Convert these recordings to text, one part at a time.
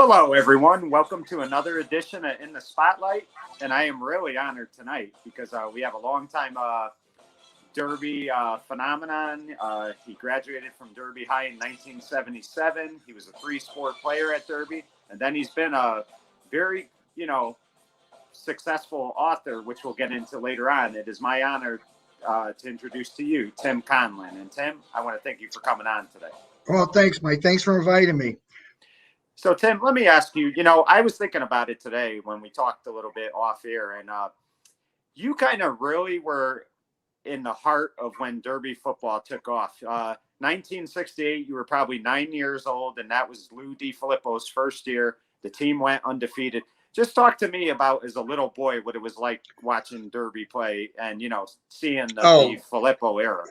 Hello, everyone. Welcome to another edition of In the Spotlight. And I am really honored tonight because we have a longtime Derby phenomenon. He graduated from Derby High in 1977. He was a three-sport player at Derby. And then he's been a very, successful author, which we'll get into later on. It is my honor to introduce to you Tim Conlon. And Tim, I want to thank you for coming on today. Well, thanks, Mike. Thanks for inviting me. So, Tim, let me ask you, I was thinking about it today when we talked a little bit off air, and you kind of really were in the heart of when Derby football took off. 1968, you were probably 9 years old, and that was Lou DiFilippo's first year. The team went undefeated. Just talk to me about, as a little boy, what it was like watching Derby play and, seeing the DiFilippo era.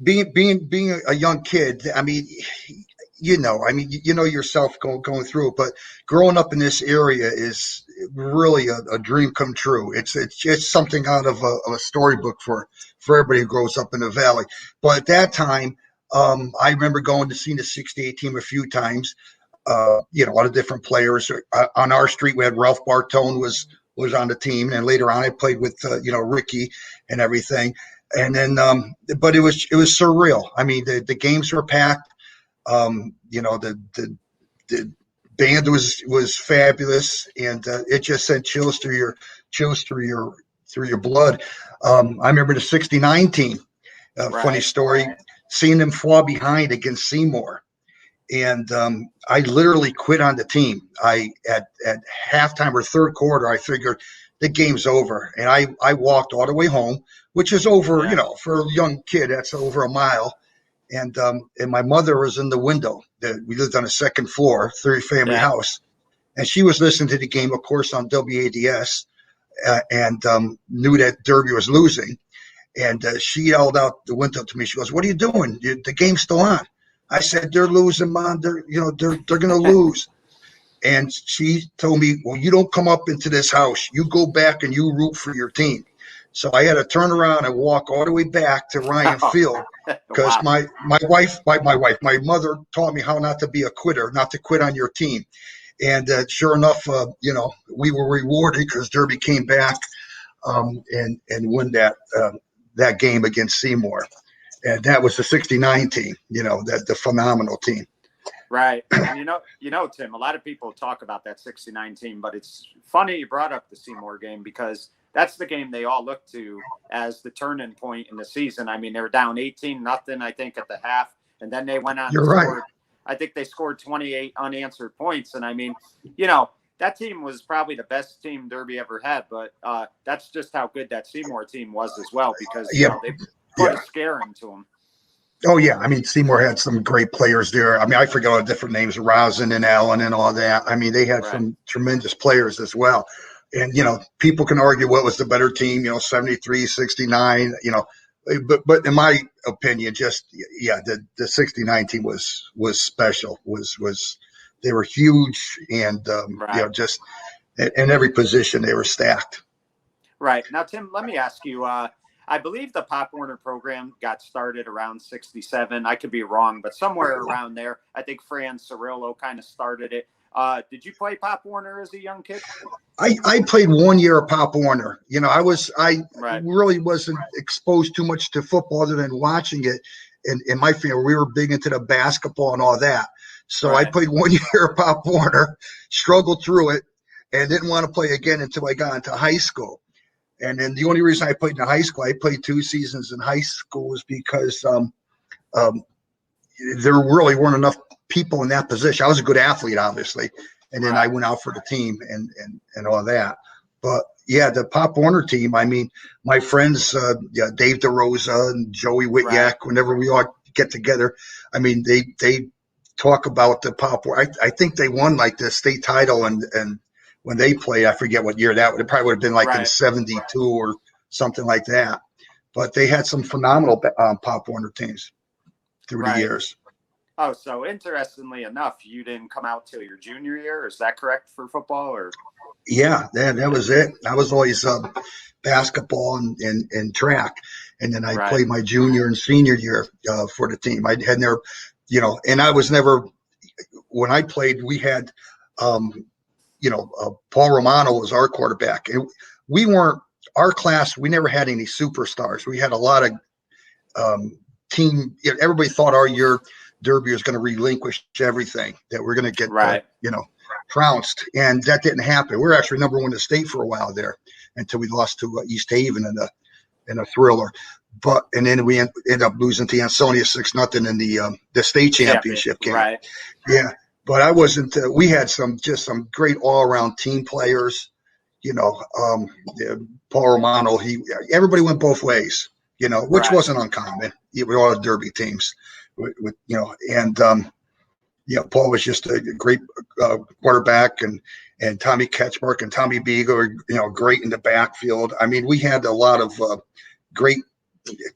Being a young kid, you know yourself going through it, but growing up in this area is really a dream come true. It's something out of a storybook for everybody who grows up in the valley. But at that time, I remember going to see the 68 team a few times. A lot of different players. On our street, we had Ralph Bartone was on the team, and later on I played with Ricky and everything. And then, but it was surreal. I mean, the games were packed. The band was fabulous, and it just sent chills through your blood. I remember the '69 team. Funny story, seeing them fall behind against Seymour, and I literally quit on the team. At halftime or third quarter, I figured the game's over, and I walked all the way home, which is over, for a young kid, that's over a mile. And my mother was in the window. We lived on a second floor, three-family house, and she was listening to the game, of course, on WADS, and knew that Derby was losing. And she yelled out the window to me. She goes, "What are you doing? The game's still on." I said, "They're losing, Mom. They're going to lose." And she told me, "Well, you don't come up into this house. You go back and you root for your team." So I had to turn around and walk all the way back to Ryan Field because my mother taught me how not to be a quitter, not to quit on your team. And sure enough, we were rewarded because Derby came back and won that game against Seymour. And that was the '69 team, the phenomenal team. Right. And Tim, a lot of people talk about that '69 team, but it's funny you brought up the Seymour game because that's the game they all look to as the turning point in the season. I mean, they were down 18-0, I think, at the half, and then they went on to score. I think they scored 28 unanswered points. And I mean, that team was probably the best team Derby ever had, but that's just how good that Seymour team was as well because they put a scare into them. Oh, yeah. I mean, Seymour had some great players there. I mean, I forget all the different names, Rosin and Allen and all that. I mean, they had some tremendous players as well. And, people can argue what was the better team, 73, 69, but in my opinion, the 69 team was special, they were huge and, just in every position they were stacked. Right. Now, Tim, let me ask you, I believe the Pop Warner program got started around 67. I could be wrong, but somewhere around there. I think Fran Cirillo kind of started it. Did you play Pop Warner as a young kid? I played 1 year of Pop Warner. I really wasn't exposed too much to football other than watching it. In my family, we were big into the basketball and all that. So I played 1 year of Pop Warner, struggled through it, and didn't want to play again until I got into high school. And then the only reason I played in high school, I played 2 seasons in high school, was because there really weren't enough people in that position. I was a good athlete, obviously, and then I went out for the team and all that. But yeah, the Pop Warner team. I mean, my friends, Dave DeRosa and Joey Whityak. Whenever we all get together, I mean, they talk about the Pop Warner. I think they won like the state title, and when they played, I forget what year that would. It probably would have been like in '72 or something like that. But they had some phenomenal Pop Warner teams through the years. Oh, so interestingly enough, you didn't come out till your junior year. Is that correct for football? Or yeah, that was it. I was always basketball and track, and then I played my junior and senior year for the team. I had never, and I was never. When I played, we had Paul Romano was our quarterback. We weren't our class. We never had any superstars. We had a lot of team. Everybody thought our year Derby was going to relinquish everything, that we're going to get, trounced. And that didn't happen. We were actually number one in the state for a while there until we lost to East Haven in a thriller. And then we ended up losing to Ansonia 6-0 in the state championship game. Right. Yeah. But I wasn't, we had some great all around team players, Paul Romano, everybody went both ways, which wasn't uncommon. We all had Derby teams Paul was just a great quarterback, and Tommy Ketchmark and Tommy Beagle were, great in the backfield. I mean, we had a lot of great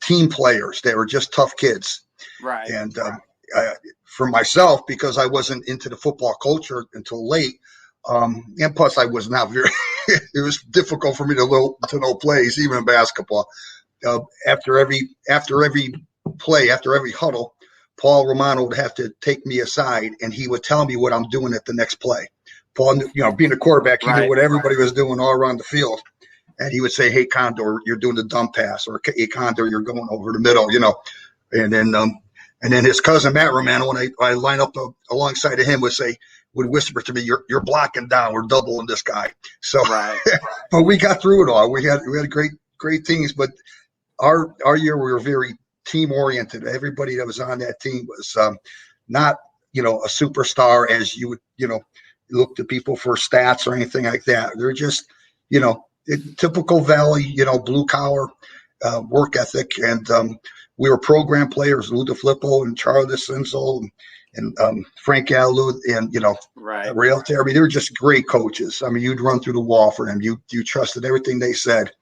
team players. They were just tough kids. Right. And for myself, because I wasn't into the football culture until late, and plus I was not very, it was difficult for me to know plays, even in basketball. After every play, after every huddle, Paul Romano would have to take me aside, and he would tell me what I'm doing at the next play. Paul, being a quarterback, he knew what everybody was doing all around the field. And he would say, "Hey, Condor, you're doing the dump pass," or "Hey, Condor, you're going over the middle," And then his cousin Matt Romano, when I line up alongside of him, would whisper to me, "You're blocking down. We're doubling this guy." So, but we got through it all. We had great teams, but our year we were very team oriented. Everybody that was on that team was not a superstar as you would look to people for stats or anything like that. They're just typical Valley blue collar work ethic, and we were program players. Lou DeFlippo and Charlie DeCenzo and Frank Alou and Rail Terry. They were just great coaches. I mean, you'd run through the wall for them. You trusted everything they said.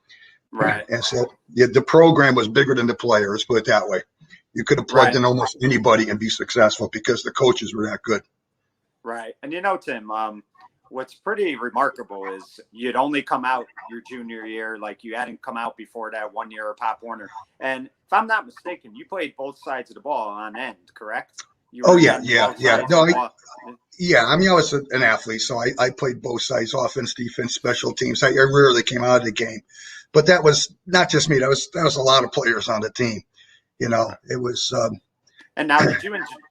Right. And so the program was bigger than the players, put it that way. You could have plugged in almost anybody and be successful because the coaches were that good. Right. And Tim, what's pretty remarkable is you'd only come out your junior year, like you hadn't come out before that 1 year of Pop Warner. And if I'm not mistaken, you played both sides of the ball on end, correct? Yeah. No, I mean, I was an athlete, so I played both sides, offense, defense, special teams. I rarely came out of the game. But that was not just me. That was a lot of players on the team. It was. And now,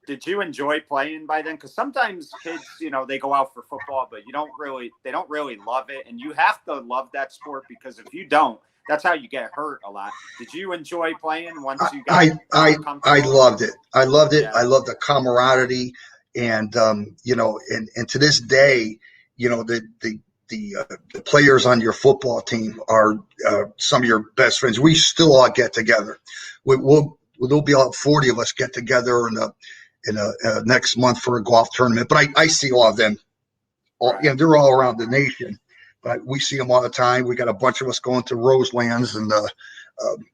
did you enjoy playing by then? Because sometimes kids, they go out for football, but they don't really love it, and you have to love that sport because if you don't, that's how you get hurt a lot. Did you enjoy playing once you got? I loved it. I loved it. Yeah. I loved the camaraderie, and and to this day, the players on your football team are some of your best friends. We still all get together. There'll be about 40 of us get together in a next month for a golf tournament. But I see all of them. They're all around the nation. But we see them all the time. We got a bunch of us going to Roselands and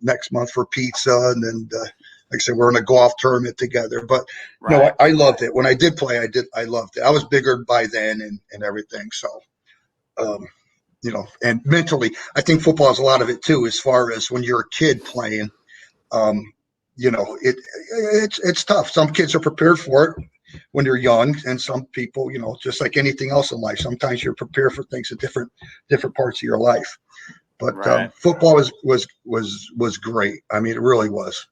next month for pizza, and then like I said, we're in a golf tournament together. But no, I loved it. When I did play, I loved it. I was bigger by then and everything. So. And mentally, I think football is a lot of it too, as far as when you're a kid playing, it's tough. Some kids are prepared for it when they're young, and some people, just like anything else in life, sometimes you're prepared for things at different parts of your life. But football was great. I mean, it really was.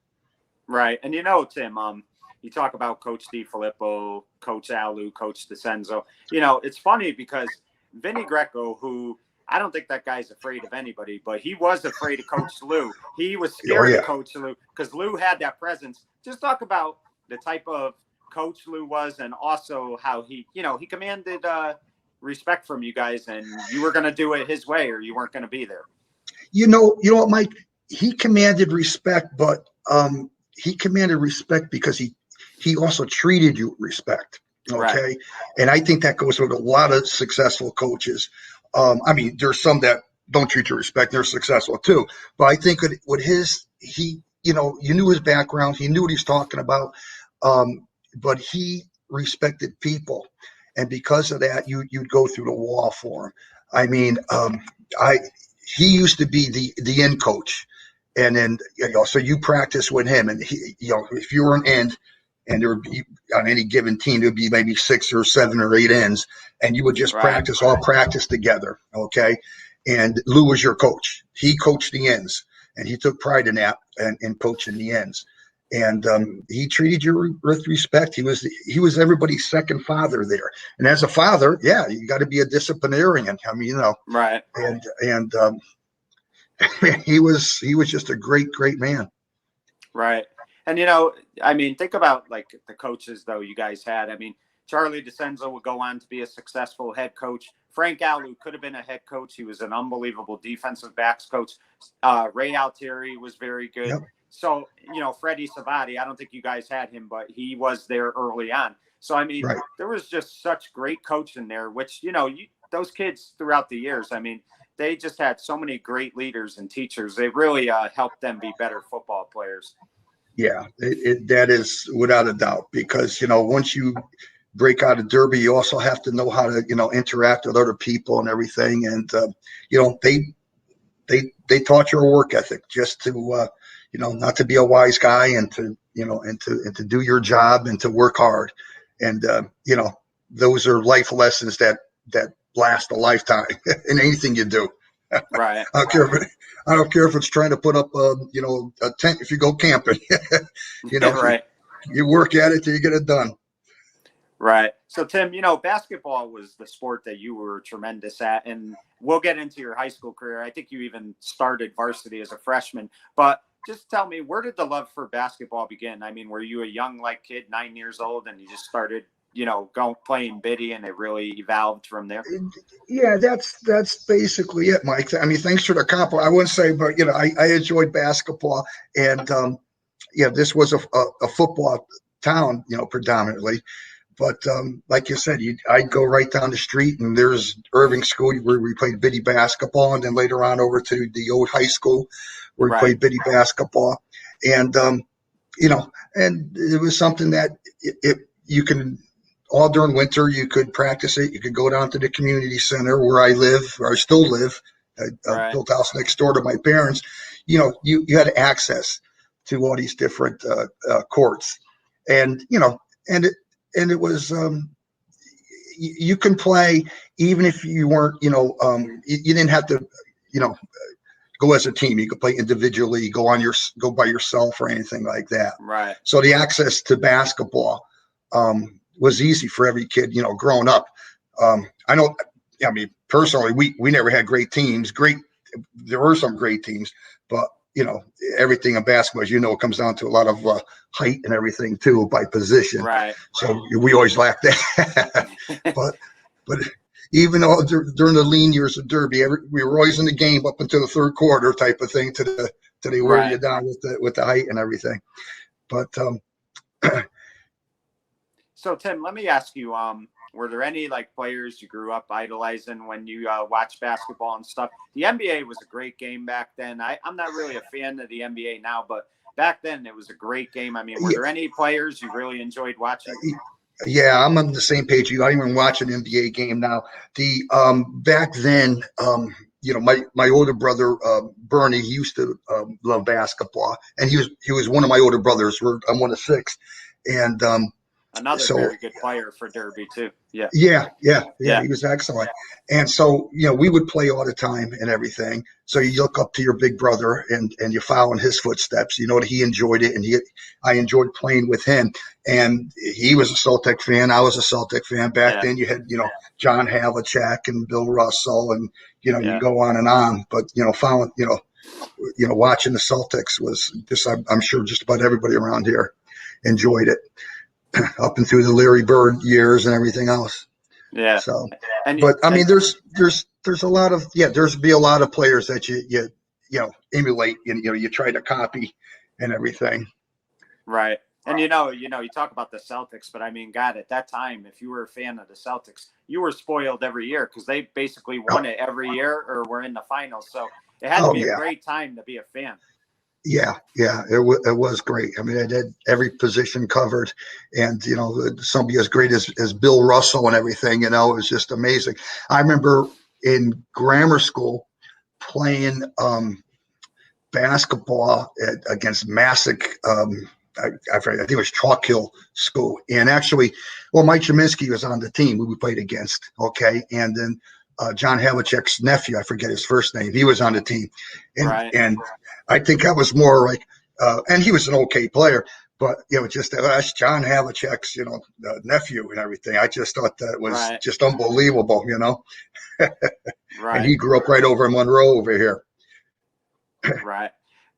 Right. And Tim, you talk about Coach DeFilippo, Coach Alou, Coach DeCenzo. It's funny because Vinny Greco, who I don't think that guy's afraid of anybody, but he was afraid of Coach Lou. He was scared of Coach Lou because Lou had that presence. Just talk about the type of coach Lou was, and also how he commanded respect from you guys, and you were going to do it his way or you weren't going to be there. You know what, Mike? He commanded respect, but he commanded respect because he also treated you with respect. Okay. Right. And I think that goes with a lot of successful coaches. I mean, there's some that don't treat you with respect. They're successful too. But I think with you knew his background. He knew what he's talking about. But he respected people. And because of that, you'd go through the wall for him. I mean, he used to be the end coach. And then, so you practice with him, and he, if you were an end, and there would be on any given team, there would be maybe 6 or 7 or 8 ends, and you would just all practice together. Okay. And Lou was your coach. He coached the ends, and he took pride in that and coaching the ends. And he treated you with respect. He was everybody's second father there. And as a father, yeah, you got to be a disciplinarian. I mean, right. And he was just a great man. Right. And I mean, think about like the coaches though you guys had. I mean, Charlie DeCenzo would go on to be a successful head coach. Frank Alou could have been a head coach. He was an unbelievable defensive backs coach. Ray Altieri was very good. Yep. So, Freddie Savati, I don't think you guys had him, but he was there early on. So, I mean, there was just such great coaching there, which, those kids throughout the years, I mean, they just had so many great leaders and teachers. They really helped them be better football players. Yeah, that is without a doubt, because, once you break out of Derby, you also have to know how to, interact with other people and everything. And, they taught your work ethic just to, not to be a wise guy and to, and to do your job and to work hard. And, those are life lessons that last a lifetime in anything you do. Right. I don't care if it's trying to put up a tent if you go camping. Right. You work at it till you get it done. Right. So Tim, basketball was the sport that you were tremendous at, and we'll get into your high school career. I think you even started varsity as a freshman, but just tell me, where did the love for basketball begin? I mean, were you a young kid, 9 years old, and you just started going playing biddy, and it really evolved from there? Yeah, that's basically it, Mike. I mean, thanks for the compliment. I wouldn't say, but I enjoyed basketball, and this was a football town, predominantly. But like you said, I'd go right down the street, and there's Irving School where we played biddy basketball, and then later on over to the old high school where we played biddy basketball, and and it was something that you can. All during winter, you could practice it. You could go down to the community center where I still live. I built a house next door to my parents. You had access to all these different courts, and it was you can play even if you weren't you didn't have to go as a team. You could play individually, go by yourself or anything like that. Right. So the access to basketball was easy for every kid, growing up. Personally, we never had great teams. There were some great teams, but everything in basketball, as it comes down to a lot of height and everything too by position. Right. So we always lacked that. but even though during the lean years of Derby, we were always in the game up until the third quarter type of thing till they wear you down with the height and everything. But So Tim, let me ask you, were there any players you grew up idolizing when you watched basketball and stuff? The NBA was a great game back then. I'm not really a fan of the NBA now, but back then it was a great game. I mean, were there any players you really enjoyed watching? Yeah, I'm on the same page. I don't even watch an NBA game now. The back then, my older brother Bernie, he used to love basketball, and he was one of my older brothers. I'm one of 6, and another very good player for Derby too. Yeah. He was excellent. And so, we would play all the time and everything. So you look up to your big brother and you follow in his footsteps. That he enjoyed it, and I enjoyed playing with him. And he was a Celtic fan. I was a Celtic fan. Back then you had, John Havlicek and Bill Russell, and, you go on and on. But, following, watching the Celtics was just, I'm sure just about everybody around here enjoyed it. Up and through the Larry Bird years and everything else. Yeah. So, there's a lot of there's be a lot of players that you emulate. You try to copy and everything. Right. And you talk about the Celtics, but I mean, God, at that time, if you were a fan of the Celtics, you were spoiled every year because they basically won it every year or were in the finals. So it had to be a great time to be a fan. Yeah, it was great. I mean, I did every position covered, and somebody as great as Bill Russell and everything. It was just amazing. I remember in grammar school playing basketball against Massac. I think it was Chalk Hill School. And actually, well, Mike Cheminsky was on the team we played against. Okay. And then John Havlicek's nephew, I forget his first name, he was on the team. And I think that was more like, and he was an okay player, but, just that's John Havlicek's, nephew and everything. I just thought that was just unbelievable, And he grew up right over in Monroe over here. Right.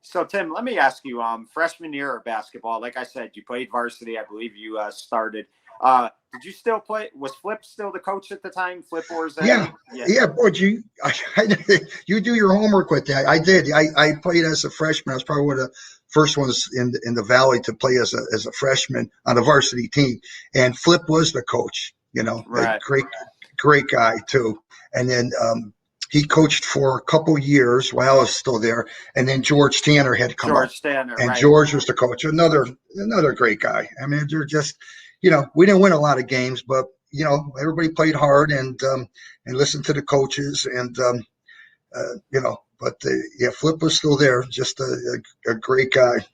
So, Tim, let me ask you, freshman year of basketball, like I said, you played varsity. I believe you started. Did you still play? Was Flip still the coach at the time? Flip Orzay? Yeah. Boy, you do your homework with that. I did. I played as a freshman. I was probably one of the first ones in the Valley to play as a freshman on a varsity team. And Flip was the coach, great guy too. And then he coached for a couple years while I was still there. And then George Tanner had come up. And George was the coach. Another great guy. I mean, they're just, we didn't win a lot of games, but, everybody played hard and listened to the coaches and, Flip was still there. Just a great guy.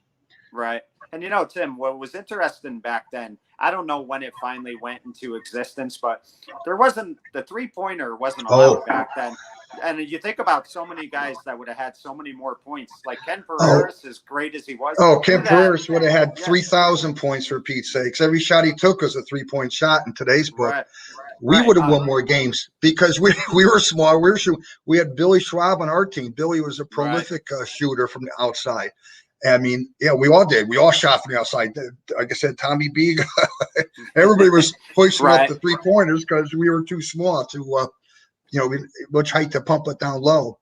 Right. And, Tim, what was interesting back then, I don't know when it finally went into existence, but the 3-pointer wasn't allowed back then. And you think about so many guys that would have had so many more points, like Ken Pereiras, as great as he was. Ken Pereiras would have had 3,000 points for Pete's sakes. Every shot he took was a 3-point shot in today's book. We would have won more games because we were small. We had Billy Schwab on our team. Billy was a prolific shooter from the outside. I mean, we all did. We all shot from the outside. Like I said, Tommy B. Everybody was hoisting up the 3-pointers because we were too small to, much height to pump it down low.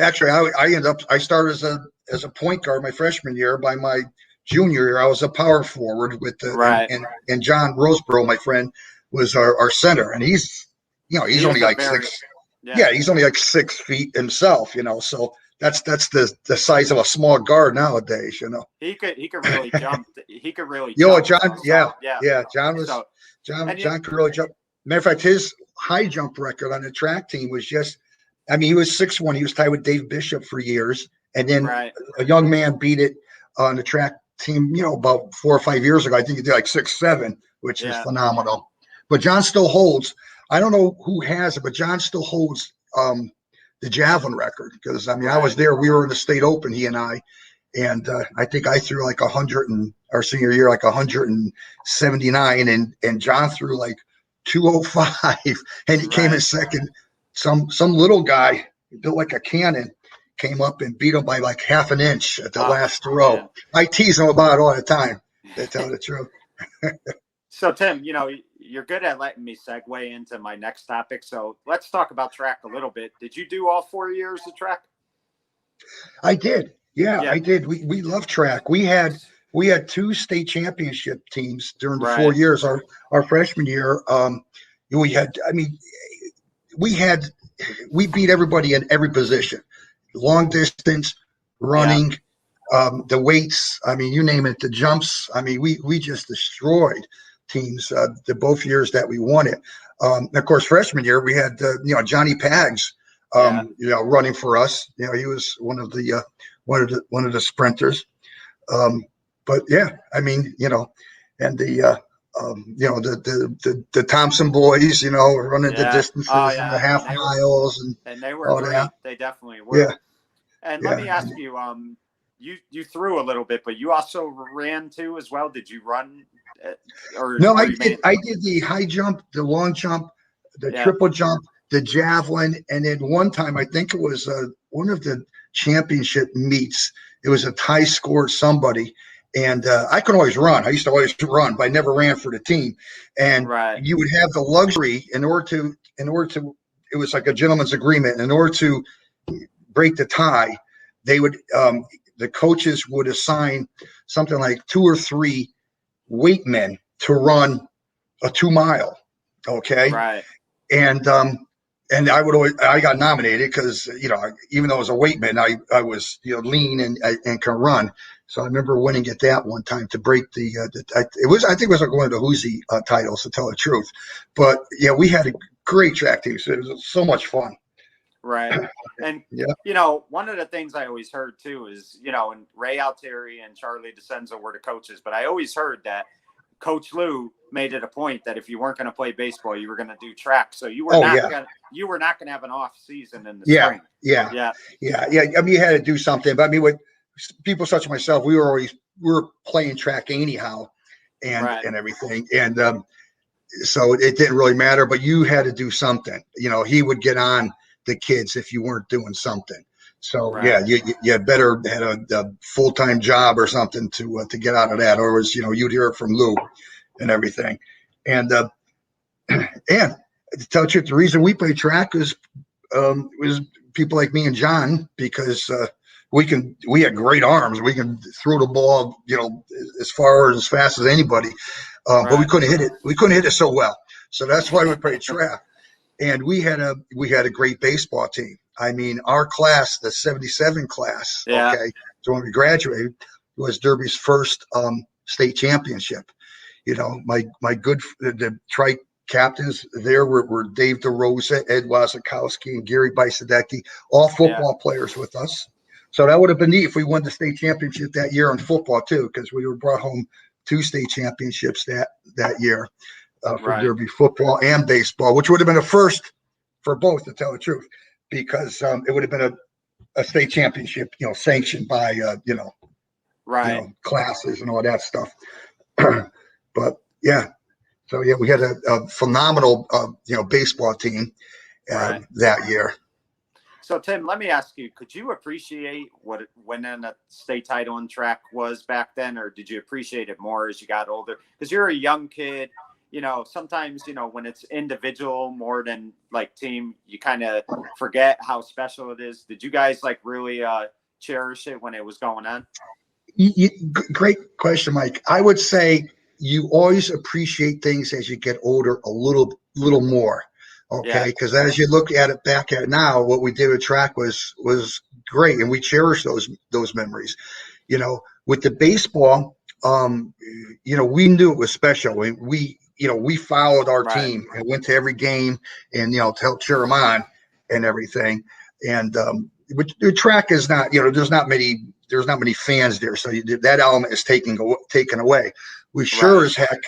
Actually, I started as a point guard my freshman year. By my junior year, I was a power forward with and John Roseborough, my friend, was our center, and he's only like 6. Yeah, he's only like 6 feet himself. So. That's the size of a small guard nowadays, He could really jump. He could really. John. John could really jump. Matter of fact, his high jump record on the track team was just. I mean, he was 6'1". He was tied with Dave Bishop for years, and then a young man beat it on the track team. About 4 or 5 years ago. I think he did like 6'7", which is phenomenal. But John still holds. I don't know who has it, but John still holds. The javelin record because I was there. We were in the state open, he and I I think I threw like 100 in our senior year, like 179, and John threw like 205, and he came in second. Some little guy built like a cannon came up and beat him by like half an inch at the last throw. Man. I tease him about it all the time. To tell the truth. So, Tim, you're good at letting me segue into my next topic. So let's talk about track a little bit. Did you do all 4 years of track? I did. Yeah, I did. We love track. We had 2 state championship teams during the 4 years. Our freshman year, we beat everybody in every position, long distance, running, the weights. I mean, you name it, the jumps. I mean, we just destroyed teams the both years that we won it. Of course, freshman year we had Johnny Pags, running for us. He was one of the sprinters. But yeah, I mean, and the Thompson boys, running the distances and the half miles and they were great. That. They definitely were. Yeah. And let me ask you, you threw a little bit, but you also ran too as well. Did you run? No, I did. I did the high jump, the long jump, the triple jump, the javelin, and then one time I think it was one of the championship meets. It was a tie score somebody, and I could always run. I used to always run, but I never ran for the team. And you would have the luxury in order to. It was like a gentleman's agreement. In order to break the tie, they would the coaches would assign something like 2 or 3 weight men to run a 2 mile. Okay. Right. And I got nominated because, even though I was a weight man, I was, lean and can run. So I remember winning at that one time to break I think it was like one of the Hoosie titles, to tell the truth. But yeah, we had a great track team. So it was so much fun. Right. And, Yeah. One of the things I always heard too is, and Ray Altieri and Charlie DeCenzo were the coaches, but I always heard that Coach Lou made it a point that if you weren't going to play baseball, you were going to do track. So you were not going to have an off season in the spring. Yeah. I mean, you had to do something, but I mean, with people such as myself, we were playing track anyhow and everything. And, so it didn't really matter, but you had to do something. He would get on the kids if you weren't doing something. So you better had a full-time job or something to get out of that, or was you'd hear it from Lou and everything. And and to tell you the truth, the reason we play track was people like me and John, because we had great arms. We can throw the ball as far or as fast as anybody. But we couldn't hit it. We couldn't hit it so well. So that's why we played track. And we had a great baseball team. I mean, our class, the 77 class, okay, so when we graduated, was Derby's first state championship. My good the trike captains there were Dave DeRosa, Ed Wazakowski, and Gary Bisadecki, all football players with us. So that would have been neat if we won the state championship that year in football too, because we were brought home 2 state championships that year for Derby football and baseball, which would have been a first for both, to tell the truth, because it would have been a state championship, sanctioned by classes and all that stuff. But so we had a phenomenal baseball team that year. So, Tim, let me ask you, could you appreciate what winning a state title in track was back then, or did you appreciate it more as you got older? Because you're a young kid, sometimes, when it's individual more than like team, you kind of forget how special it is. Did you guys really cherish it when it was going on? Great question, Mike. I would say you always appreciate things as you get older a little more. Okay, because as you look at it back at now, what we did with track was great, and we cherish those memories. With the baseball, we knew it was special. We followed our team and went to every game, and to help cheer them on and everything. And the track is not, there's not many fans there, so that element is taken away. We sure as heck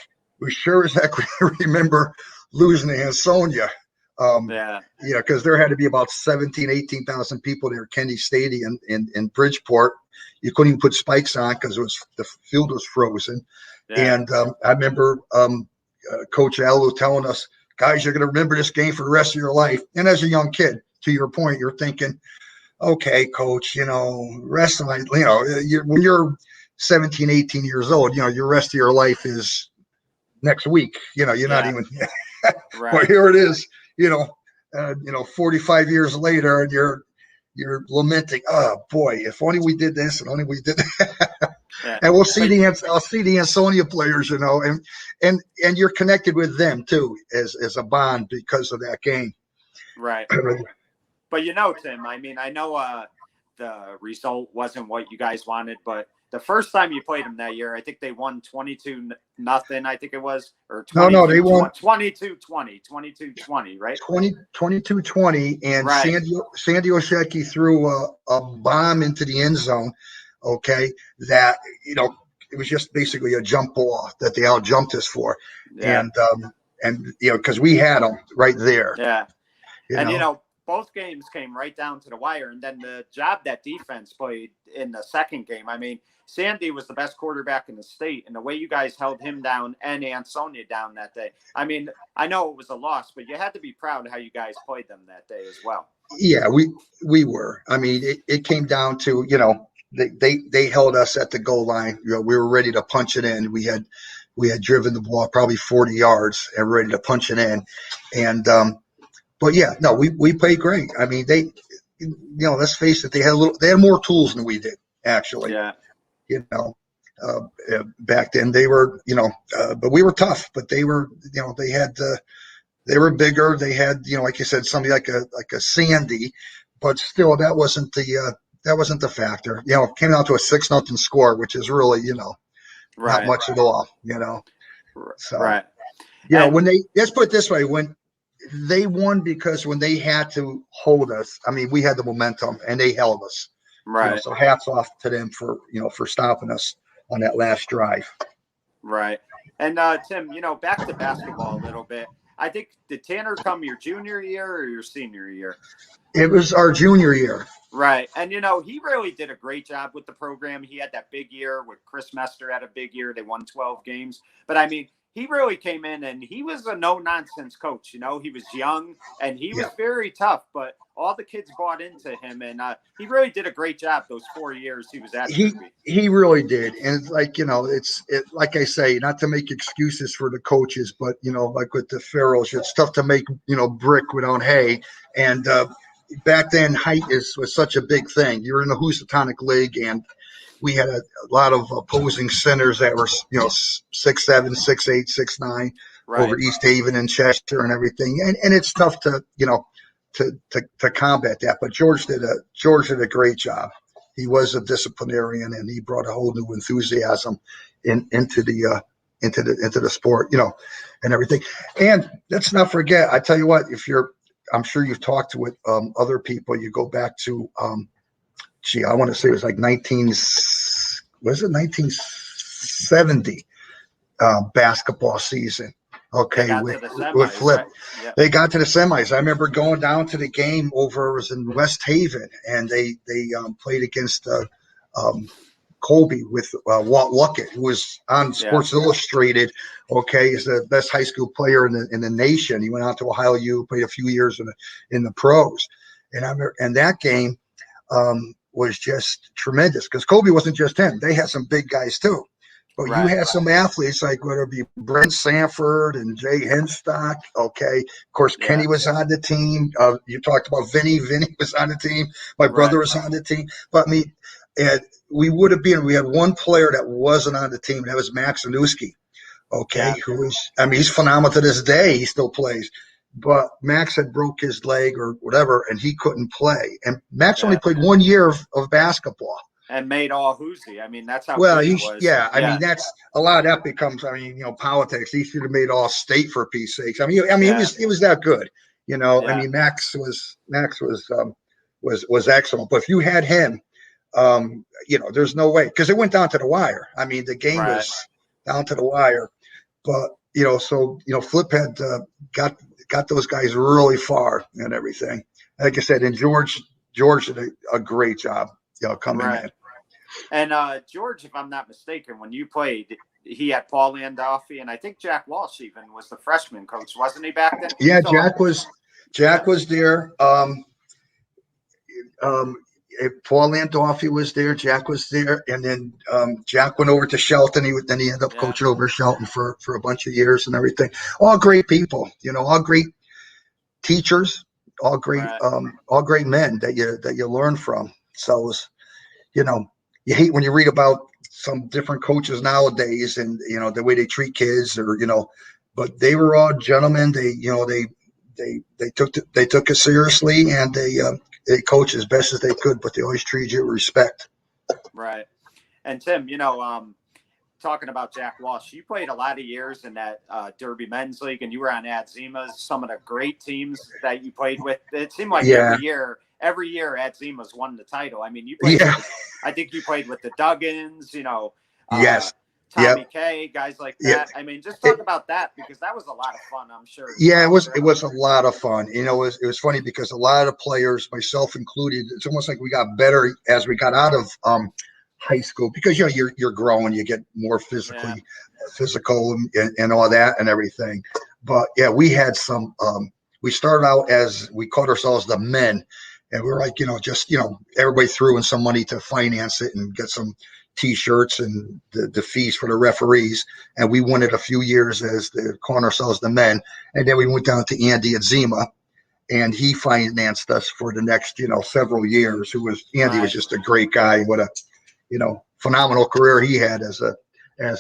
remember losing to Ansonia. Because there had to be about 18,000 people there at Kennedy Stadium in Bridgeport. You couldn't even put spikes on because the field was frozen. And I remember Coach Allo telling us, guys, you're going to remember this game for the rest of your life. And as a young kid, to your point, you're thinking, okay, Coach, rest of my, when you're 17, 18 years old, your rest of your life is next week. You're not even, well, here it is. 45 years later, and you're lamenting, oh boy, if only we did this and only we did that. And I'll see the Ansonia players, and you're connected with them too as a bond because of that game. Right. But Tim, I mean, I know the result wasn't what you guys wanted, but the first time you played them that year, I think they won 22-0, I think it was, or 22, they won 22-20, right? 22-20, and Sandy Osheki threw a bomb into the end zone. Okay, that it was just basically a jump ball that they out jumped us for, and because we had them right there. Both games came right down to the wire, and then the job that defense played in the second game. I mean, Sandy was the best quarterback in the state, and the way you guys held him down and Ansonia down that day. I mean, I know it was a loss, but you had to be proud of how you guys played them that day as well. Yeah, we were. I mean, it came down to they held us at the goal line. We were ready to punch it in. We had driven the ball probably 40 yards and ready to punch it in, and but we played great. I mean, let's face it, they had more tools than we did, actually. Back then they were, but we were tough, but they were, they were bigger. They had, like you said, somebody like a Sandy, but still that wasn't the factor. It came down to a 6-0 score, which is really, not much at all, So, when let's put it this way, when they won because when they had to hold us, I mean, we had the momentum and they held us. Right. So hats off to them for stopping us on that last drive. Right. And Tim, back to basketball a little bit. I think, did Tanner come your junior year or your senior year? It was our junior year. Right. And, he really did a great job with the program. He had that big year with Chris Mester had a big year. They won 12 games. But, I mean, he really came in and he was a no-nonsense coach. He was young and he was very tough. But all the kids bought into him. And he really did a great job those 4 years he was at Derby. He really did. And it's like, like I say, not to make excuses for the coaches, but, like with the Pharaohs, it's tough to make, brick without hay. And back then, height was such a big thing. You're in the Housatonic League, and we had a lot of opposing centers that were, 6'7", 6'8", 6'9", over East Haven and Chester and everything. And it's tough to, to combat that. But George did a great job. He was a disciplinarian, and he brought a whole new enthusiasm into the sport, and everything. And let's not forget, I tell you what, I'm sure you've talked with other people. You go back to, I want to say it was like 1970 basketball season. Okay, with Flip, right? Yeah. They got to the semis. I remember going down to the game over. It was in West Haven, and they played against Colby with Walt Luckett, who was on Sports Illustrated. Okay, he's the best high school player in the nation. He went out to Ohio U, played a few years in the pros, and I remember, and that game was just tremendous because Colby wasn't just him; they had some big guys too. But you had some athletes like whether it be Brent Sanford and Jay Henstock. Okay, of course Kenny was on the team. You talked about Vinny. Vinny was on the team. My brother was on the team. But I mean, we had one player that wasn't on the team. That was Max Anewski. Okay, who was, he's phenomenal to this day. He still plays. But Max had broke his leg or whatever, and he couldn't play. And Max only played 1 year of basketball. And made all Hoosie. I mean, that's how good he was. Yeah, I mean, that's a lot of that becomes, politics. He should have made all state for peace sakes. He was that good. I mean, Max was excellent. But if you had him, there's no way, because it went down to the wire. I mean, the game was down to the wire. But Flip had got those guys really far and everything. Like I said, and George did a great job. Coming in. And George, if I'm not mistaken, when you played, he had Paul Landolfi, and I think Jack Walsh even was the freshman coach, wasn't he back then? Yeah, Jack was there. Paul Landolfi was there. Jack was there, and then Jack went over to Shelton. Then he ended up coaching over Shelton for a bunch of years and everything. All great people, all great teachers, all great men that you learn from. So it was, you hate when you read about some different coaches nowadays and, the way they treat kids or, but they were all gentlemen. They took it seriously, and they coached as best as they could, but they always treated you with respect. Right. And Tim, talking about Jack Walsh, you played a lot of years in that Derby Men's League, and you were on Adzima's, some of the great teams that you played with. It seemed like every year Adzima's won the title. I mean, you played I think you played with the Duggins, Tommy K, guys like that. I mean, just talk about that, because that was a lot of fun, I'm sure. Yeah, it was a lot of fun. It was funny because a lot of the players, myself included, it's almost like we got better as we got out of high school, because you're growing, you get more physical and all that and everything. But we had some we started out as, we called ourselves the men, and we were like, everybody threw in some money to finance it and get some T-shirts and the fees for the referees, and we won it a few years as calling ourselves the men. And then we went down to Andy Adzima, and he financed us for the next several years. Andy was just a great guy. What a phenomenal career he had as a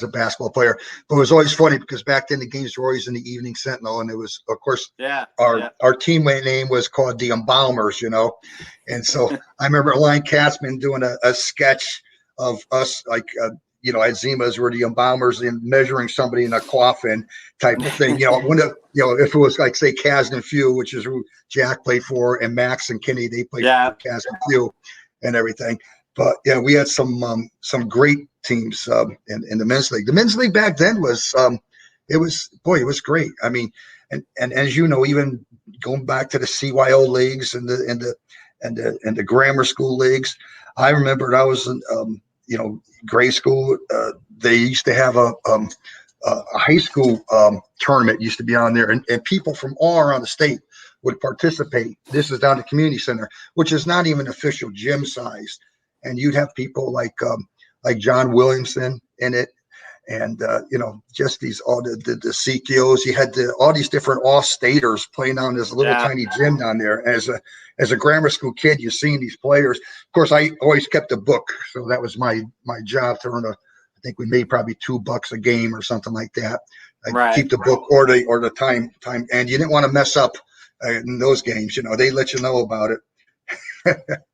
basketball player. But it was always funny because back then the games were always in the Evening Sentinel, and it was, of course, our teammate name was called the Embalmers, and so I remember Line Katzman doing a sketch of us, like at Zima's were the embalmers and measuring somebody in a coffin type of thing. If it was like, say, Cas and Few, which is who Jack played for, and Max and Kenny, they played for Cas and Few and everything. But yeah, we had some great teams in the men's league. The men's league back then was it was great. I mean, and as you know, even going back to the CYO leagues and the grammar school leagues, I remember I was in grade school. They used to have a high school tournament used to be on there, and people from all around the state would participate. This is down at the community center, which is not even official gym size. And you'd have people like John Williamson in it, and just all the CKOs. You had all these different off-staters playing on this little tiny gym down there. As a grammar school kid, you're seeing these players. Of course, I always kept a book, so that was my job to earn I think we made probably $2 a game or something like that. I'd keep the book or the time, and you didn't want to mess up in those games. They let you know about it.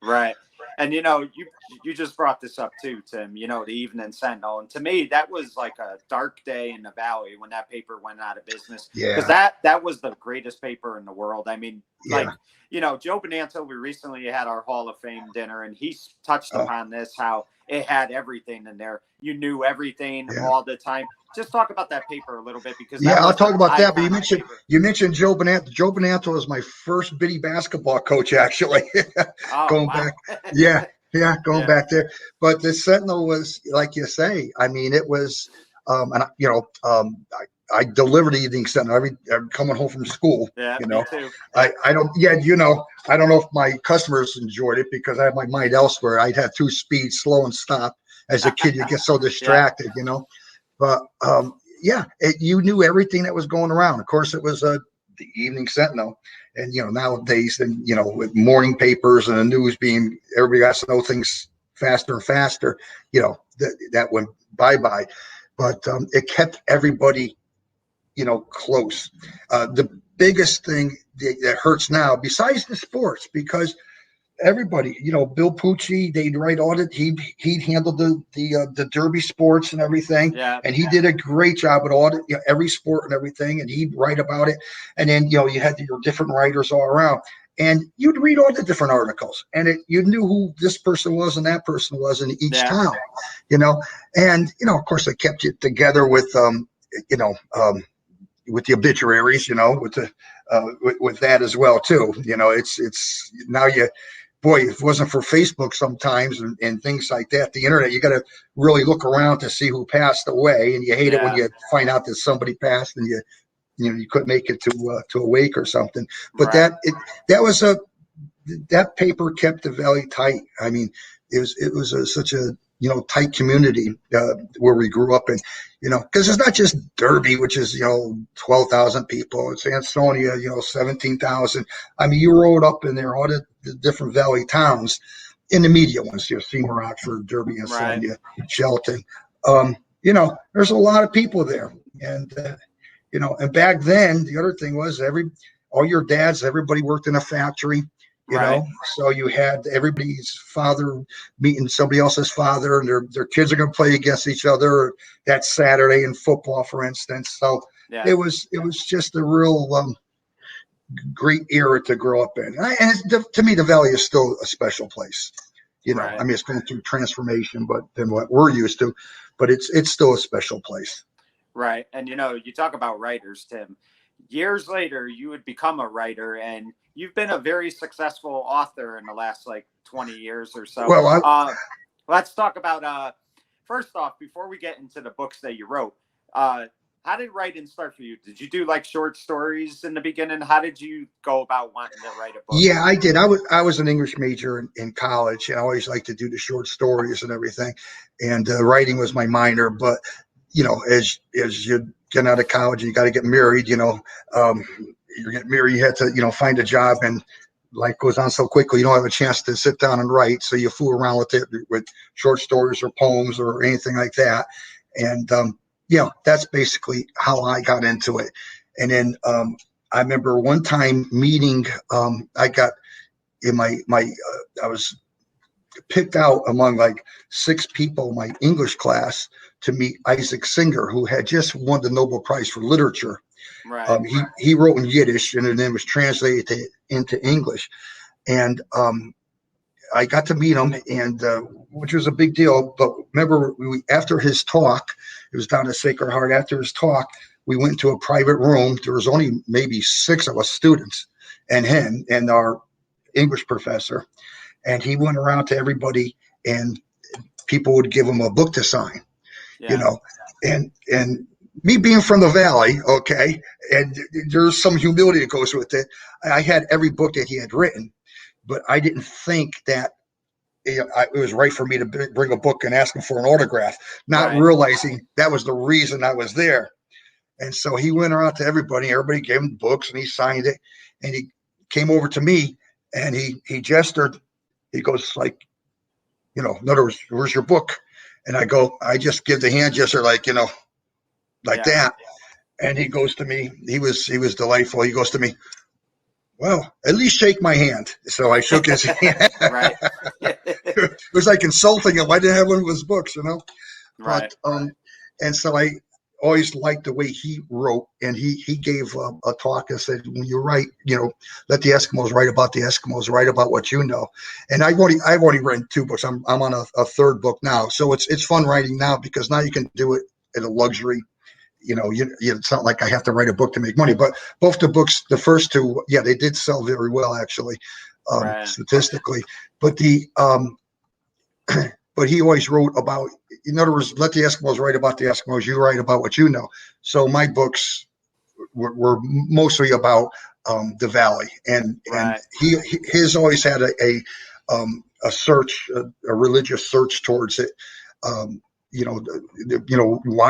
Right. And, you just brought this up too, Tim, the Evening Sentinel. And to me, that was like a dark day in the Valley when that paper went out of business. Yeah. Because that was the greatest paper in the world. I mean, Joe Bonanza, we recently had our Hall of Fame dinner, and he touched upon this, how it had everything in there. You knew everything all the time. Just talk about that paper a little bit, because I'll talk about that. But you mentioned Joe Bonanza. Joe Bonanza was my first Biddy basketball coach, actually. Going back, going back there. But the Sentinel was, like you say, I mean, it was, I delivered the Evening Sentinel every coming home from school. Yeah, me too. I don't know if my customers enjoyed it, because I had my mind elsewhere. I'd have 2 speeds, slow and stop. As a kid, you get so distracted, But you knew everything that was going around. Of course, it was the Evening Sentinel, and nowadays, then with morning papers and the news being, everybody got to know things faster and faster. That went bye. But it kept everybody, close. The biggest thing that hurts now, besides the sports, because everybody, Bill Pucci, they'd write audit. He'd handle the derby sports and everything. Yeah. And he did a great job with audit, every sport and everything. And he'd write about it. And then, you had your different writers all around. And you'd read all the different articles, and you knew who this person was and that person was in each town, And, of course, it kept you together with, with the obituaries, with the with that as well too. It's now if it wasn't for Facebook sometimes and things like that, the internet, you got to really look around to see who passed away, and you hate it when you find out that somebody passed and you couldn't make it to a wake or something. But that paper kept the Valley tight. I mean, it was such a tight community where we grew up in, because it's not just Derby, which is 12,000 people. It's Ansonia, 17,000. I mean, you rode up in there, all the different Valley towns, in the media ones, Seymour, Oxford, Derby, Ansonia, Shelton. There's a lot of people there, and and back then the other thing was all your dads, everybody worked in a factory. So you had everybody's father meeting somebody else's father, and their kids are going to play against each other that Saturday in football, for instance. So it was just a real great era to grow up in. And to me, the Valley is still a special place. I mean, it's going through transformation, but than what we're used to, but it's still a special place. Right. And, you talk about writers, Tim. Years later, you would become a writer, and you've been a very successful author in the last 20 years or so. Well, let's talk about, first off, before we get into the books that you wrote, how did writing start for you? Did you do short stories in the beginning? How did you go about wanting to write a book? Yeah, I did. I was an English major in college, and I always liked to do the short stories and everything. And writing was my minor. But as you get out of college, you got to get married. You're getting married, you had to find a job, and life goes on so quickly, you don't have a chance to sit down and write. So you fool around with it, with short stories or poems or anything like that. And that's basically how I got into it. And then I remember one time meeting, I got in I was picked out among like 6 people in my English class to meet Isaac Singer, who had just won the Nobel Prize for Literature. Right. He wrote in Yiddish, and then it was translated into English. And I got to meet him, and which was a big deal. But remember, after his talk, it was down at Sacred Heart. After his talk, we went to a private room. There was only maybe 6 of us students, and him and our English professor. And he went around to everybody, and people would give him a book to sign. Yeah. You know, and me being from the Valley, okay, and there's some humility that goes with it. I had every book that he had written, but I didn't think that it was right for me to bring a book and ask him for an autograph, not realizing that was the reason I was there. And so he went around to everybody. Everybody gave him books, and he signed it. And he came over to me, and he gestured. He goes like, in other words, where's your book? And I just give the hand gesture, like, like that. And he goes to me. He was delightful. He goes to me, well, at least shake my hand. So I shook his hand. Right. It was like insulting him. I didn't have one of his books, Right. But and so I always liked the way he wrote, and he gave a talk and said, when you write, let the Eskimos write about the Eskimos, write about what you know. And I've already written 2 books. I'm on a 3rd book now, so it's fun writing now, because now you can do it at a luxury. It's not like I have to write a book to make money. But both the books, the first 2, they did sell very well, actually, statistically. But but he always wrote about, in other words, let the Eskimos write about the Eskimos. You write about what you know. So my books were mostly about the Valley, and his always had a search, a religious search towards it. Why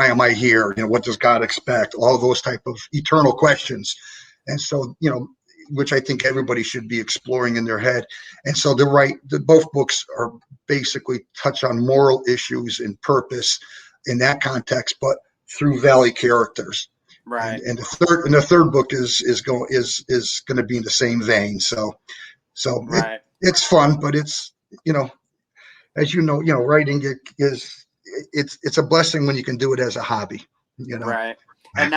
am I here? What does God expect? All those type of eternal questions. And so, which I think everybody should be exploring in their head. And so both books are basically touch on moral issues and purpose in that context, but through Valley characters. Right. And the third book is going to be in the same vein. So it's fun, but it's, as writing it's a blessing when you can do it as a hobby, Right. And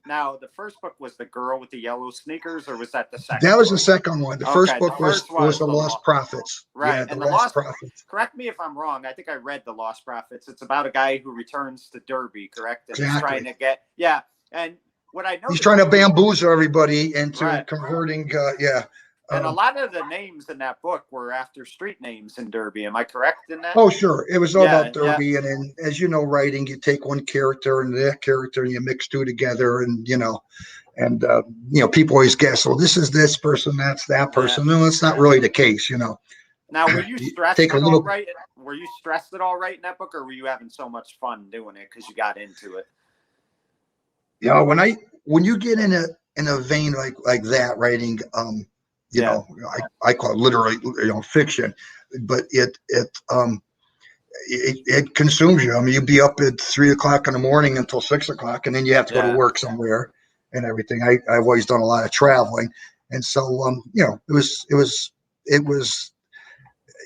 now the first book was The Girl with the Yellow Sneakers, or was that the second? That was the second one. The first book was The Lost Prophets. Right. Yeah, and the Lost Prophets. Correct me if I'm wrong. I think I read The Lost Prophets. It's about a guy who returns to Derby, correct? And he's trying to get, and what I know, he's trying to bamboozle everybody into converting, And a lot of the names in that book were after street names in Derby. Am I correct in that? Oh, sure. It was all about Derby. And then, as you know, writing, you take one character and that character and you mix 2 together, and, people always guess, well, this is this person, that's that person. No, it's not really the case, Now, were you stressed at all right? Were you stressed at all writing that book, or were you having so much fun doing it because you got into it? Yeah, when you get in a vein like that, writing, I call it literally, fiction, but it consumes you. I mean, you'd be up at 3 o'clock in the morning until 6 o'clock, and then you have to go to work somewhere and everything. I've always done a lot of traveling, and so it was.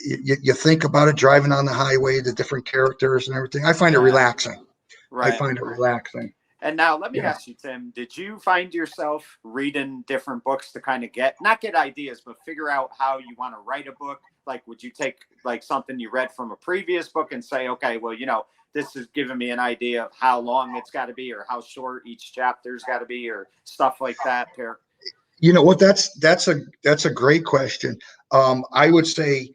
You think about it, driving on the highway, the different characters and everything. I find it relaxing. Right. I find it relaxing. And now let me ask you, Tim, did you find yourself reading different books to kind of not get ideas, but figure out how you want to write a book? Like, would you take like something you read from a previous book and say, okay, well, this is giving me an idea of how long it's got to be, or how short each chapter's got to be, or stuff like that? You know what? That's a great question. I would say,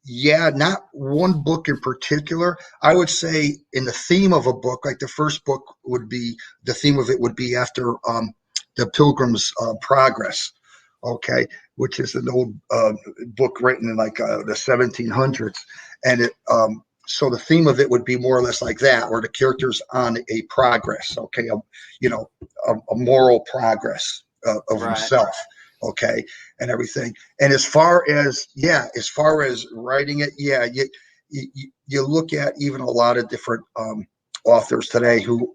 not one book in particular. I would say in the theme of a book, like the first book the theme of it would be after the Pilgrim's Progress, okay, which is an old book written in like the 1700s. And it so the theme of it would be more or less like that, where the character's on a progress, okay, a moral progress of himself. Okay, and everything. And as far as writing it, you look at even a lot of different authors today who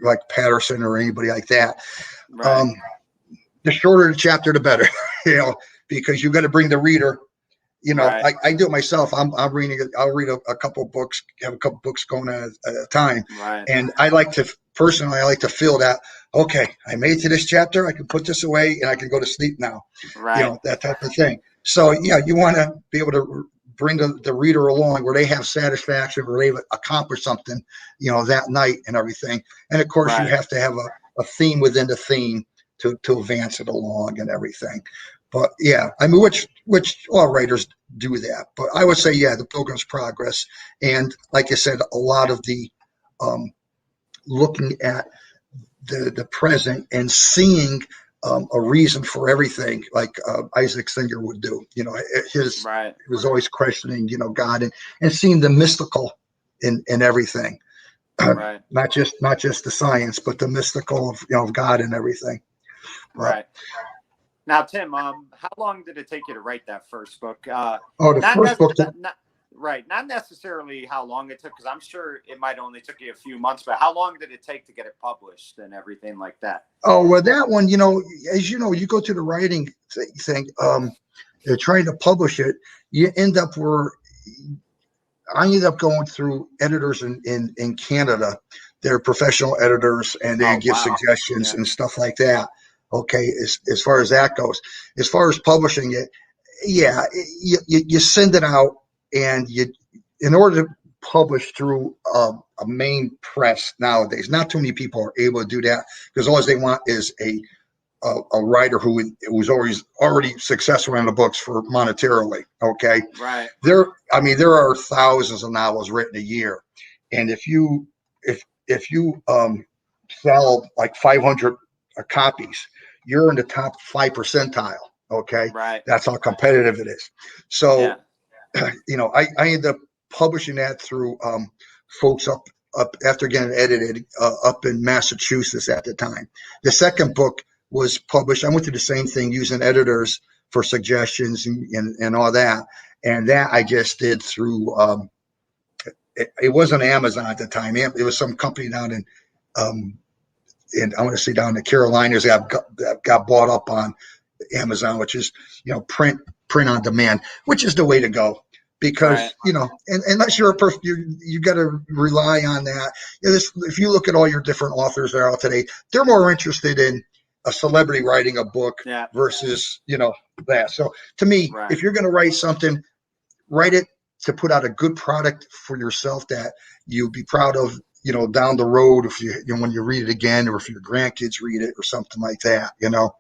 like Patterson or anybody like that. The shorter the chapter, the better, because you got to bring the reader, you know, Right. I do it myself. I'm reading it. I'll read a couple of books, have a couple of books going on at a time. Right. And I like to, personally, I like to feel that, okay, I made it to this chapter. I can put this away and I can go to sleep now, you Right. know, that type of thing. So, yeah, you want to be able to bring the reader along where they have satisfaction, where they've accomplished something, you know, that night and everything. And of course, you Right. have to have a theme within the theme to advance it along and everything. But yeah, I mean, which all writers do that. But I would say, yeah, the Pilgrim's Progress, and like I said, a lot of the looking at the present and seeing a reason for everything, like Isaac Singer would do. You know, Right. he was always questioning, you know, God and seeing the mystical in everything. Right. Not just the science, but the mystical of, you know, of God and everything. But Right. Now, Tim, how long did it take you to write that first book? the Not, first book. not right, not necessarily how long it took, because I'm sure it might only took you a few months. But how long did it take to get it published and everything like that? Oh, well, that one, you know, as you know, you go to the writing thing, they're trying to publish it. You end up where I ended up going through editors in Canada. They're professional editors and they Oh, give wow. suggestions Yeah. and stuff like that. Okay, as far as that goes, as far as publishing it, yeah, you send it out and in order to publish through a main press nowadays, not too many people are able to do that because all they want is a writer who was already successful in the books for monetarily. Okay, Right. I mean, there are thousands of novels written a year, and if you sell like 500 copies, you're in the top 5 percentile. Okay, Right. that's how competitive it is. Yeah. So, you know, I ended up publishing that through folks up after getting edited up in Massachusetts at the time. The second book was published. I went through the same thing using editors for suggestions and all that. And that I just did through, it wasn't Amazon at the time. It was some company down um, I want to say down in the Carolinas that got bought up on Amazon, which is, you know, print on demand, which is the way to go. Right. Because, you know, and unless you're a person, you got to rely on that. You know, if you look at all your different authors that are out today, they're more interested in a celebrity writing a book Yeah. versus, you know, that. So to me, Right. if you're going to write something, write it to put out a good product for yourself that you'll be proud of, you know, down the road if you know, when you read it again, or if your grandkids read it or something like that, you know.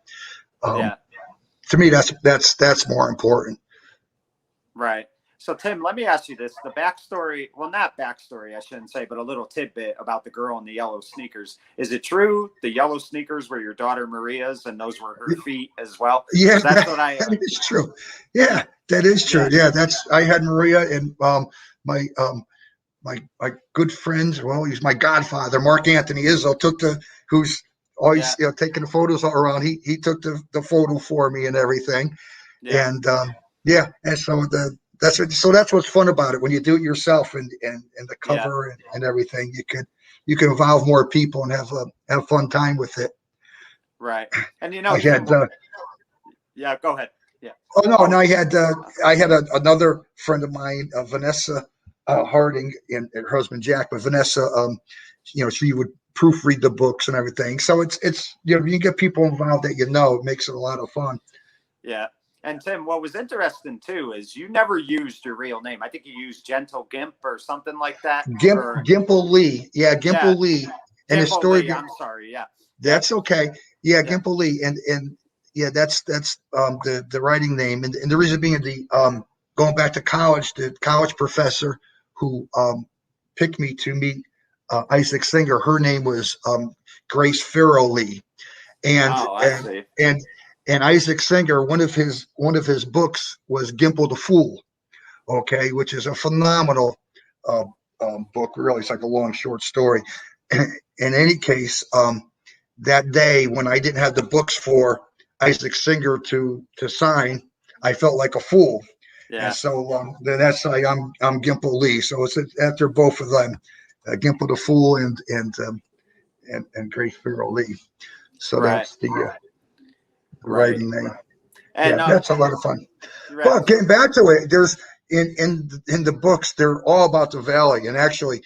Um, Yeah. to me, that's more important. Right. So, Tim, let me ask you this. The backstory, well, not backstory, I shouldn't say, but a little tidbit about the girl in the yellow sneakers. Is it true the yellow sneakers were your daughter Maria's and those were her feet as well? Yeah, Because that's what I, that is true. Yeah, that is true. yeah, Yeah, I had Maria and my my good friend. Well, he's my godfather, Mark Anthony Izzo, who's always, yeah, you know, taking the photos all around. He took the photo for me and everything. yeah, And yeah, and so that's what's fun about it when you do it yourself and the yeah, cover and everything. You can involve more people and have a fun time with it. right. And I Tim, had yeah, go ahead. Yeah. oh no, and Oh, I had another friend of mine, Vanessa Harding, and her husband Jack, but Vanessa, you know, she would proofread the books and everything. So it's you know, you get people involved that you know, it makes it a lot of fun. yeah. And Tim, what was interesting too is you never used your real name. I think you used Gentle Gimp or something like that. Or Gimple Lee, yeah, yeah, Gimple Lee, and the Gimple story. Lee. I'm sorry. Yeah, yeah, That's okay. Yeah, yeah, Gimple Lee, and yeah, that's the writing name, and the reason being the going back to college, the college professor who picked me to meet Isaac Singer, her name was Grace Farrow Lee, and Oh, I and see. and and Isaac Singer, one of his books was Gimple the Fool, okay, which is a phenomenal uh, book. Really, it's like a long short story. In any case, that day when I didn't have the books for Isaac Singer to sign, I felt like a fool. And Yeah. so that's why I'm Gimple Lee. So it's after both of them, Gimple the Fool and Grace Farrell Lee. So Right. that's the Right. writing name. And that's a lot of fun. right. Well, getting back to it, there's in the books, they're all about the Valley, and actually,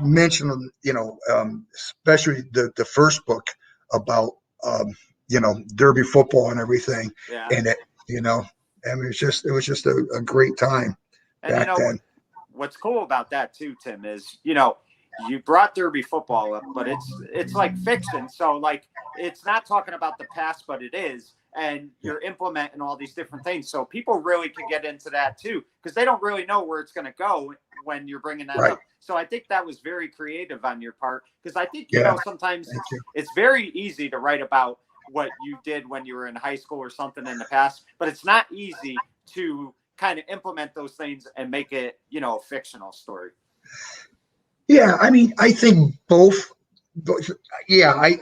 mention them, especially the first book about Derby football and everything, and it, I mean, it was just a great time back then. What's cool about that too, Tim, is you brought Derby football up, but it's like fiction, so like it's not talking about the past, but it is. And you're implementing all these different things. So people really can get into that too, because they don't really know where it's going to go when you're bringing that up. So I think that was very creative on your part, because I think, sometimes it's very easy to write about what you did when you were in high school or something in the past, but it's not easy to kind of implement those things and make it, a fictional story. Yeah. I mean, I think both. Yeah, I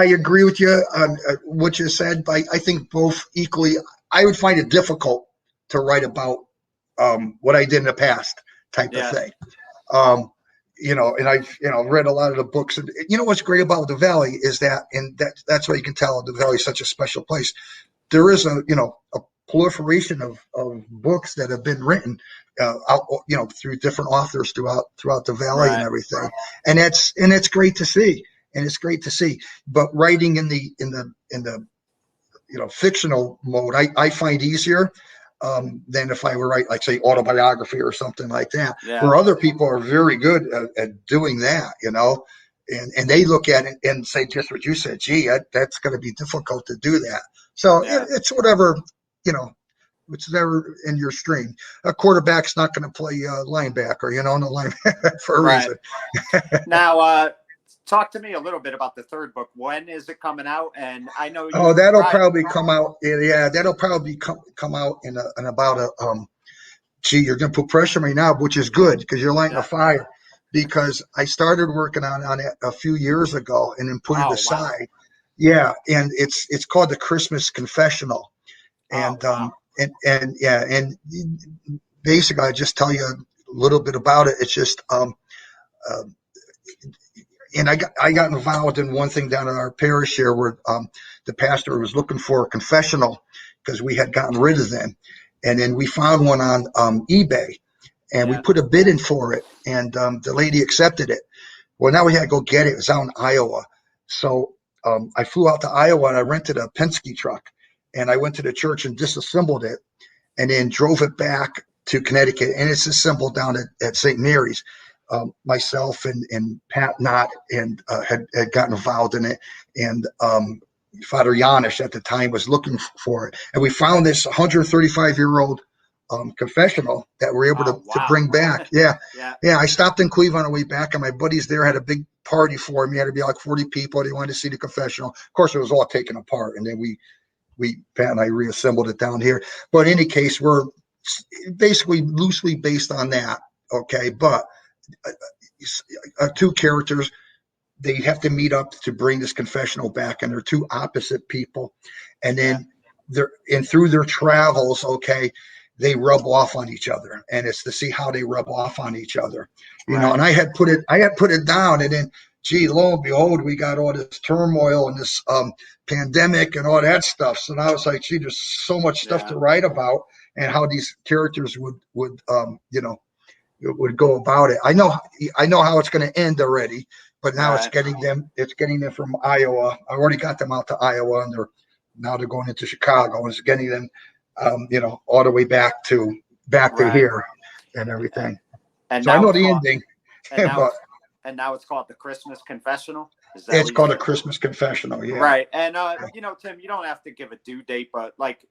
agree with you on what you said, but I think both equally. I would find it difficult to write about what I did in the past type of thing. And I've read a lot of the books, and what's great about the Valley is that, and that's why you can tell the Valley is such a special place. There is a proliferation of books that have been written out, through different authors throughout the Valley and everything, and it's great to see, But writing in the fictional mode, I find easier than if I were write, like, say, autobiography or something like that, where other people are very good at doing that, and they look at it and say just what you said. Gee, that's going to be difficult to do that. So it's whatever, it's never in your stream. A quarterback's not going to play linebacker, no linebacker for a reason. Now, talk to me a little bit about the third book. When is it coming out? And I know that'll probably come out. Yeah, that'll probably come out in about a. You're going to put pressure on me now, which is good because you're lighting a fire. Because I started working on it a few years ago and then put it aside. Wow. Yeah, and it's called the Christmas Confessional, and and basically I just tell you a little bit about it. It's just and I got involved in one thing down in our parish here where the pastor was looking for a confessional because we had gotten rid of them, and then we found one on eBay. And we put a bid in for it, and the lady accepted it. Well, now we had to go get it. It was out in Iowa. So I flew out to Iowa, and I rented a Penske truck. And I went to the church and disassembled it, and then drove it back to Connecticut. And it's assembled down at St. Mary's. Myself and Pat Knott had gotten involved in it. And Father Janisch at the time was looking for it. And we found this 135-year-old confessional that we're able to bring back. Yeah. I stopped in Cleveland on the way back, and my buddies there had a big party for me. Had to be like 40 people. They wanted to see the confessional. Of course, it was all taken apart, and then Pat and I reassembled it down here. But in any case, we're basically loosely based on that. Okay, but two characters, they have to meet up to bring this confessional back, and they're two opposite people, and then through their travels, okay, they rub off on each other, and it's to see how they rub off on each other, And I had put it down, and then, gee, lo and behold, we got all this turmoil and this pandemic and all that stuff. So now it's like, gee, there's so much stuff to write about, and how these characters would go about it. I know how it's going to end already, but now it's getting them from Iowa. I already got them out to Iowa, and they're going into Chicago, and it's getting them all the way back to here and everything. And so I know the ending. And now it's called the Christmas Confessional. It's called a Christmas Confessional. Yeah. Right. And Tim, you don't have to give a due date, but like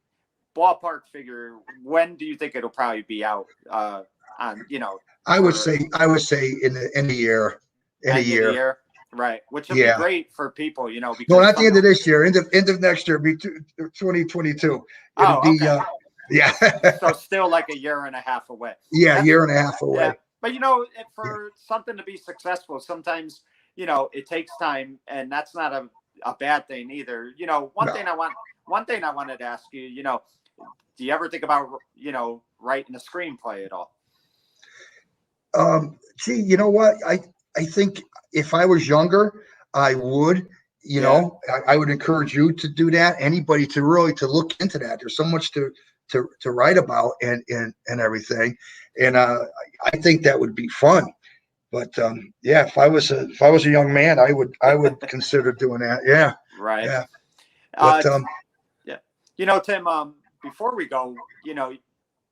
ballpark figure, when do you think it'll probably be out? I would say in a year. In a year. Right, which would be great for people, because not the end of this year, end of next year, be 2022. It'll be so still like a year and a half away. Yeah, year and a half away. Yeah. But for something to be successful, sometimes it takes time, and that's not a bad thing either. One thing I wanted to ask you, do you ever think about writing a screenplay at all? Gee, you know what? I think if I was younger, I would. you know, I would encourage you to do that. Anybody to really to look into that. There's so much to write about and everything. And I think that would be fun. But yeah, if I was a young man, I would consider doing that. Yeah. Right. Yeah. But yeah. Tim, before we go,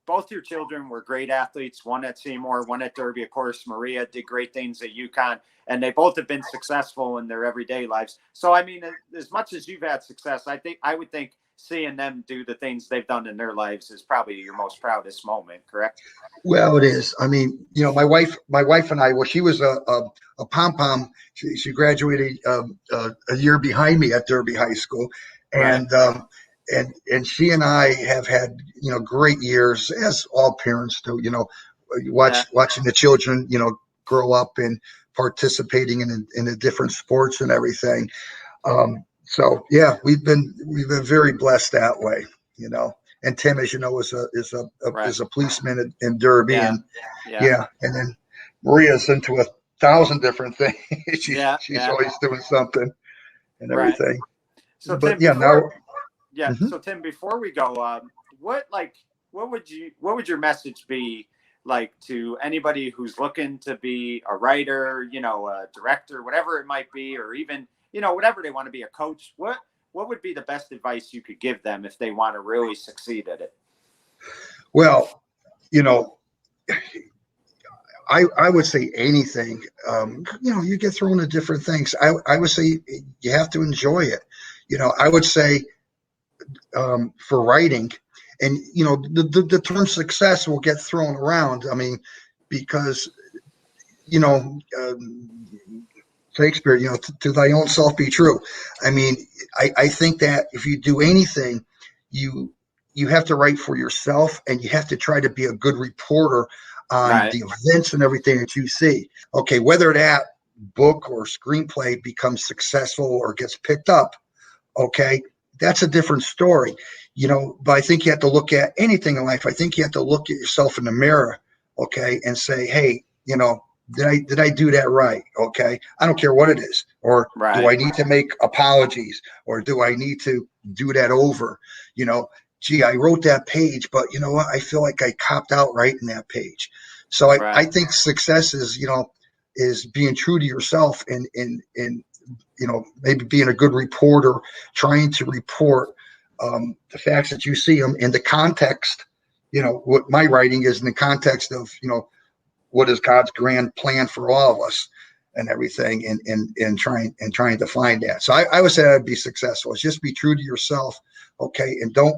both your children were great athletes, one at Seymour, one at Derby. Of course, Maria did great things at UConn, and they both have been successful in their everyday lives. So, I mean, as much as you've had success, I would think seeing them do the things they've done in their lives is probably your most proudest moment, correct? Well, it is. I mean, my wife and I, well, she was a pom-pom. She graduated a year behind me at Derby High School. And, right. And she and I have had, great years, as all parents do, watching the children, grow up and participating in the different sports and everything. So yeah, we've been very blessed that way, And Tim, as you know, is a policeman in Derby, and and then Maria's into 1,000 different things. she's always doing something and everything. So but Tim, now. So Tim, before we go, what would your message be like to anybody who's looking to be a writer, a director, whatever it might be, or even, whatever they want to be, a coach? What would be the best advice you could give them if they want to really succeed at it? Well, I would say anything. You get thrown into different things. I would say you have to enjoy it. I would say for writing, and the term success will get thrown around. I mean, because Shakespeare, to thy own self be true. I mean, I think that if you do anything, you have to write for yourself, and you have to try to be a good reporter on the events and everything that you see. Okay, whether that book or screenplay becomes successful or gets picked up, okay, that's a different story. But I think you have to look at anything in life. I think you have to look at yourself in the mirror, okay, and say, hey, did I do that right? Okay, I don't care what it is. Or do I need to make apologies? Or do I need to do that over? Gee, I wrote that page, but you know what? I feel like I copped out right in that page. So I think success is being true to yourself and maybe being a good reporter, trying to report the facts that you see them in the context. What my writing is in the context of what is God's grand plan for all of us and everything, and trying to find that. So I would say I'd be successful. It's just be true to yourself, okay, and don't,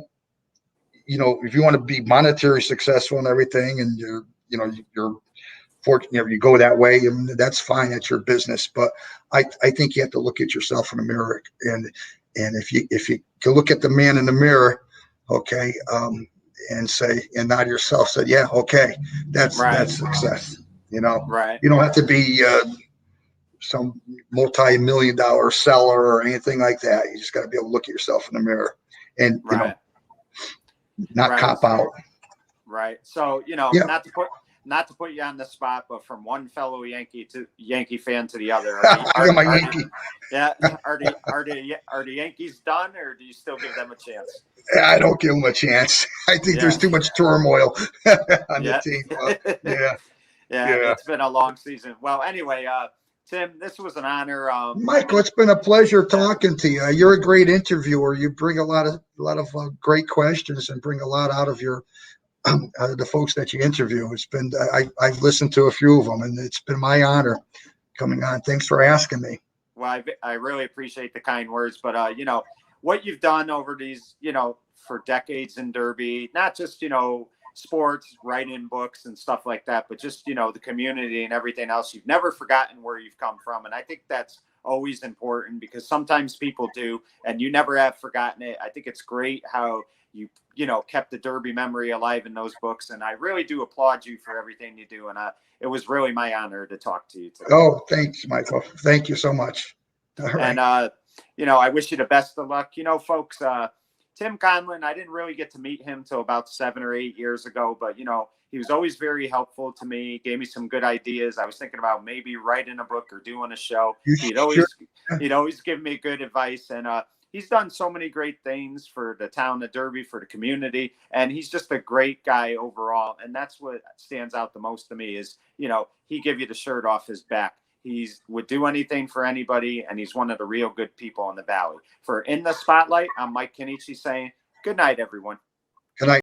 if you want to be monetary successful and everything, and you're fortunate, you go that way, and that's fine. That's your business. But I think you have to look at yourself in the mirror, and if you can look at the man in the mirror, okay, and say, and nod yourself, say, yeah, okay, that's success. You don't have to be some multi-million-dollar seller or anything like that. You just got to be able to look at yourself in the mirror and not cop out. Right. So not to put you on the spot, but from one fellow Yankee fan to the other, are the Yankees done, or do you still give them a chance? I don't give them a chance. I think there's too much turmoil on the team. It's been a long season. Well, anyway, Tim, this was an honor. Michael, it's been a pleasure talking to you. You're a great interviewer. You bring a lot of great questions and bring a lot out of your the folks that you interview. It's been I've listened to a few of them, and it's been my honor coming on. Thanks for asking me. Well, I really appreciate the kind words, but what you've done over these for decades in Derby, not just sports, writing books and stuff like that, but just the community and everything else. You've never forgotten where you've come from, and I think that's always important, because sometimes people do, and you never have forgotten it. I think it's great how you kept the Derby memory alive in those books, and I really do applaud you for everything you do. And it was really my honor to talk to you today. Oh, thanks, Michael. Thank you so much. All right. And I wish you the best of luck. Folks, Tim Conlon, I didn't really get to meet him till about 7 or 8 years ago, but he was always very helpful to me, gave me some good ideas. I was thinking about maybe writing a book or doing a show. He'd always give me good advice. And he's done so many great things for the town of Derby, for the community. And he's just a great guy overall. And that's what stands out the most to me is, he give you the shirt off his back. He would do anything for anybody, and he's one of the real good people in the Valley. For In the Spotlight, I'm Mike Kenichi saying good night, everyone.